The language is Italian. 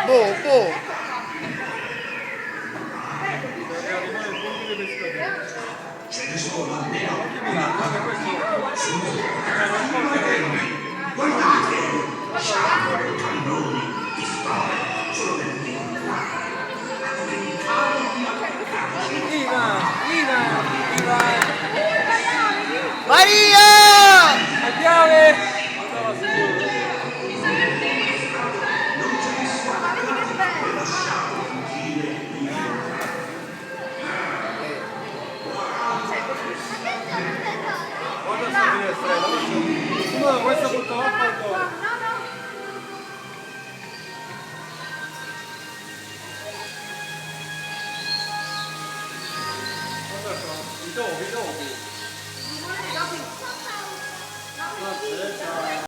Boh, boh. Ce ne sono almeno guardate, lasciate cannoni di spade solo per Maria! La chiave! Guarda sta finestra, no, questa butta l'acqua al gol. Guarda qua, i topi.